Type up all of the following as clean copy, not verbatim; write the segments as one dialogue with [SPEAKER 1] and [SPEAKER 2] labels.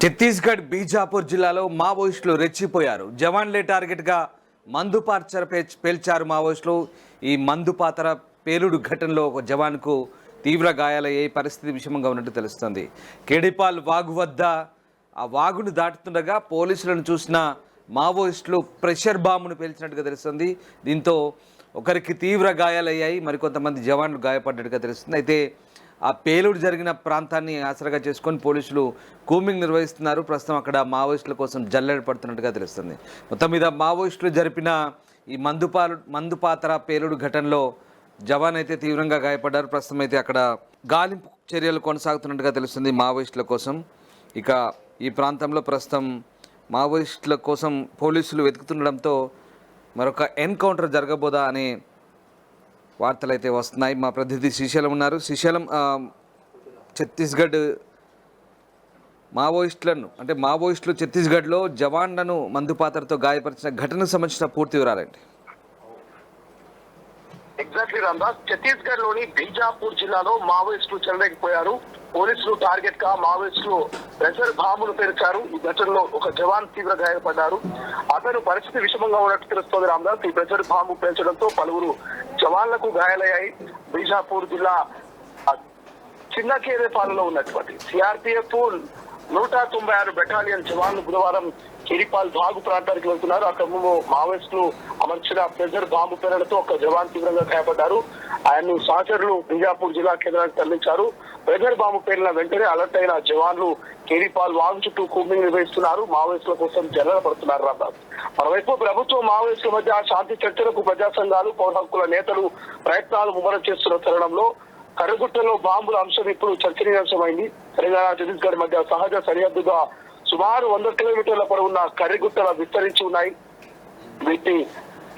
[SPEAKER 1] ఛత్తీస్గఢ్ బీజాపూర్ జిల్లాలో మావోయిస్టులు రెచ్చిపోయారు. జవాన్లే టార్గెట్గా మందుపార్చర పేల్చారు మావోయిస్టులు. ఈ మందుపాతర పేలుడు ఘటనలో ఒక జవాన్కు తీవ్ర గాయాలయ్యే పరిస్థితి విషమంగా ఉన్నట్టు తెలుస్తుంది. కేడిపాల్ వాగు వద్ద ఆ వాగును దాటుతుండగా పోలీసులను చూసిన మావోయిస్టులు ప్రెషర్ బాంబును పేల్చినట్టుగా తెలుస్తుంది. దీంతో ఒకరికి తీవ్ర గాయాలయ్యాయి, మరికొంతమంది జవాన్లు గాయపడ్డట్టుగా తెలుస్తుంది. అయితే ఆ పేలుడు జరిగిన ప్రాంతాన్ని ఆసరాగా చేసుకొని పోలీసులు కూంబింగ్ నిర్వహిస్తున్నారు. ప్రస్తుతం అక్కడ మావోయిస్టుల కోసం జల్లెడ పడుతున్నట్టుగా తెలుస్తుంది. మొత్తం మీద మావోయిస్టులు జరిపిన ఈ మందుపాతర పేలుడు ఘటనలో జవాన్ అయితే తీవ్రంగా గాయపడ్డారు. ప్రస్తుతం అయితే అక్కడ గాలింపు చర్యలు కొనసాగుతున్నట్టుగా తెలుస్తుంది మావోయిస్టుల కోసం. ఇక ఈ ప్రాంతంలో ప్రస్తుతం మావోయిస్టుల కోసం పోలీసులు వెతుకుతుండడంతో మరొక ఎన్కౌంటర్ జరగబోదా అనే వార్తలు అయితే వస్తున్నాయి. మా ప్రతినిధి శ్రీశైలం ఉన్నారు. శ్రీశైలం, ఛత్తీస్గఢ్ మావోయిస్టులు ఛత్తీస్గఢ్లో జవాన్లను మందుపాతరతో గాయపరిచిన ఘటనకు సంబంధించిన పూర్తి వివరాలండి.
[SPEAKER 2] ఎగ్జాక్ట్లీ రామ్దాస్, ఛత్తీస్గఢ్ లోని బీజాపూర్ జిల్లాలో మావోయిస్టులు చెలరేగిపోయారు. పోలీసులు టార్గెట్ గా మావోయిస్టులు ప్రెషర్ బాంబులు పేర్చారు. ఈ ఘటనలో ఒక జవాన్ తీవ్ర గాయపడ్డారు. అతను పరిస్థితి విషమంగా ఉన్నట్టు తెలుస్తోంది రామ్దాస్. ఈ ప్రెషర్ బాంబు పేల్చడంతో పలువురు జవాన్లకు గాయాలయ్యాయి. బీజాపూర్ జిల్లా చిన్నకేరేపాలలో ఉన్నటువంటి సిఆర్పిఎఫ్ 196 బెటాలియన్ జవాన్లు బుధవారం కేడిపాల్ వాగు ప్రాంతానికి వెళ్తున్నారు. అక్కడ మావోయిస్టులు అమర్చిన ప్రెషర్ బాంబు పేరడంతో ఒక జవాన్ తీవ్రంగా గాయపడ్డారు. ఆయన్ను సహచరులు బీజాపూర్ జిల్లా కేంద్రానికి తరలించారు. ప్రెషర్ బాంబు పేరిన వెంటనే అలర్ట్ అయిన జవాన్లు కేడిపాల్ వాగు చుట్టూ కూంబింగ్ నిర్వహిస్తున్నారు. మావోయిస్టుల కోసం జల్లెడ పడుతున్నారు. రామ్దాస్, మరోవైపు ప్రభుత్వం మావోయిస్టుల మధ్య శాంతి చర్చలకు ప్రజా సంఘాలు, పౌర హక్కుల నేతలు ప్రయత్నాలు ముమ్మరం చేస్తున్న తరుణంలో కర్రగుట్టలో బాంబుల అంశం ఇప్పుడు చర్చనీయాంశమైంది. తెలంగాణ ఛత్తీస్గఢ్ మధ్య సహజ సరిహద్దుగా సుమారు 100 కిలోమీటర్ల పొడవున్న కర్రగుట్టలు విస్తరించి ఉన్నాయి. వీటిని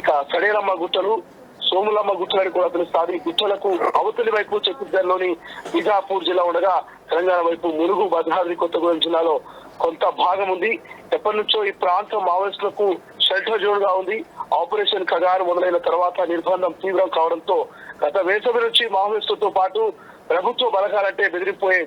[SPEAKER 2] ఇక సడేలమ్మ గుట్టలు, సోములమ్మ గుట్టలని కూడా పిలుస్తారు. ఈ గుట్టలకు అవతలి వైపు ఛత్తీస్గఢ్ లోని బీజాపూర్ జిల్లా ఉండగా తెలంగాణ వైపు ములుగు, భద్రాద్రి కొత్తగూడెం జిల్లాలో కొంత భాగం ఉంది. ఎప్పటి నుంచో ఈ ప్రాంతం మావోయిస్టులకు షెల్టర్ జోన్ గా ఉంది. ఆపరేషన్ ఖగారు మొదలైన తర్వాత నిర్బంధం తీవ్రం కావడంతో గత వేసవి నుంచి మావోయిస్టులతో పాటు ప్రభుత్వ బలగాలంటే బెదిరిపోయే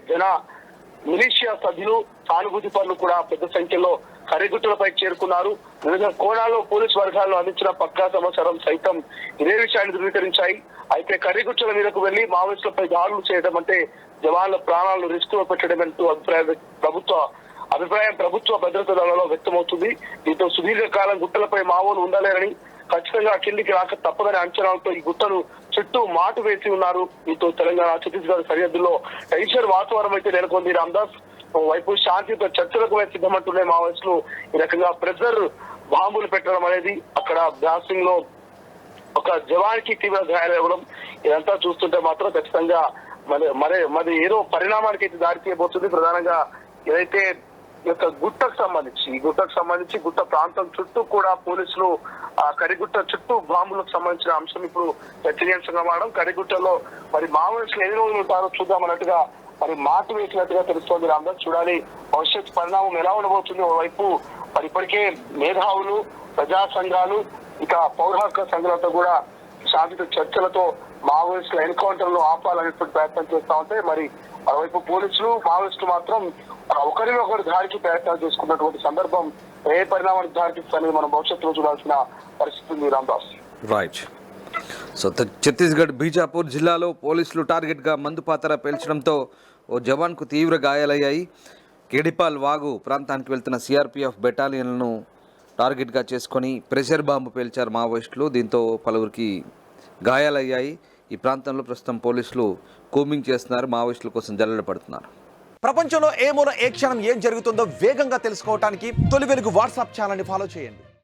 [SPEAKER 2] మిలీషియా సభ్యులు, సానుభూతి పనులు కూడా పెద్ద సంఖ్యలో కర్రగుట్టలపై చేరుకున్నారు. వివిధ కోణాల్లో పోలీసు వర్గాల్లో అందించిన పక్కా సమాచారం సైతం ఇదే విషయాన్ని ధృవీకరించాయి. అయితే కర్రగుట్టల మీదకు వెళ్లి మావోయిస్టులపై దాడులు చేయడం అంటే జవాన్ల ప్రాణాలను రిస్క్ లో పెట్టడమంటూ అభిప్రాయం ప్రభుత్వ భద్రతా దళాలలో వ్యక్తమవుతుంది. దీంతో సుదీర్ఘకాలం గుట్టలపై మావోలు ఉండలేరని, ఖచ్చితంగా కిందికి రాక తప్పదని అంచనాలతో ఈ గుట్టలు చుట్టూ మాటు వేసి ఉన్నారు. దీంతో తెలంగాణ ఛత్తీస్గఢ్ సరిహద్దులో టెన్షన్ వాతావరణం అయితే నెలకొంది. రామ్దాస్, వైపు శాంతితో చర్చలకు సిద్ధమంటున్నాయి మావోయిస్టులు. ఈ రకంగా ప్రెషర్ బాంబులు పెట్టడం అనేది అక్కడ బ్లాస్టింగ్ లో ఒక జవాన్కి తీవ్ర గాయాలవ్వడం, ఇదంతా చూస్తుంటే మాత్రం ఖచ్చితంగా మరి ఏదో పరిణామానికి అయితే దారి తీయబోతుంది. ప్రధానంగా ఏదైతే ఈ గుట్టకు సంబంధించి గుట్ట ప్రాంతం చుట్టూ కూడా పోలీసులు ఆ కరిగుట్ట చుట్టూ బాంబులకు సంబంధించిన అంశం ఇప్పుడు చర్చనీయాంశంగా మారడం. కరిగుట్టలో మరి మావోయిస్టులు ఎన్ని రోజులు ఉంటారో చూద్దామన్నట్టుగా మరి మాటు వేసినట్టుగా తెలుస్తోంది. రామ్దాస్, చూడాలి భవిష్యత్ పరిణామం ఎలా ఉండబోతుంది. ఓవైపు మరి ఇప్పటికే మేధావులు, ప్రజా సంఘాలు, ఇక పౌర హక్కుల సంఘాలతో కూడా శాంతియుత చర్చలతో మావోయిస్టుల ఎన్కౌంటర్ లో ఆపాలనేటువంటి ప్రయత్నం చేస్తా ఉంటే, మరి మరోవైపు పోలీసులు, మావోయిస్టులు మాత్రం ఒకరినొకరు దారికి ప్రయత్నాలు చేసుకున్నటువంటి సందర్భం ఏ పరిణామానికి దారితీస్తుందని మనం భవిష్యత్తులో చూడాల్సిన పరిస్థితి ఉంది. రామ్దాస్,
[SPEAKER 1] రైట్. సో ఛత్తీస్గఢ్ బీజాపూర్ జిల్లాలో పోలీసులు టార్గెట్గా మందుపాతర పేల్చడంతో ఓ జవాన్కు తీవ్ర గాయాలయ్యాయి. కేడిపాల్ వాగు ప్రాంతానికి వెళ్తున్న సిఆర్పిఎఫ్ బెటాలియన్లను టార్గెట్గా చేసుకొని ప్రెషర్ బాంబు పేల్చారు మావోయిస్టులు. దీంతో పలువురికి గాయాలయ్యాయి. ఈ ప్రాంతంలో ప్రస్తుతం పోలీసులు కూంబింగ్ చేస్తున్నారు, మావోయిస్టుల కోసం జల్లెడ పడుతున్నారు.
[SPEAKER 3] ప్రపంచంలో ఏ మూల ఏ క్షణం ఏం జరుగుతుందో వేగంగా తెలుసుకోవడానికి తొలి వెలుగు వాట్సాప్ ఛానల్ని ఫాలో చేయండి.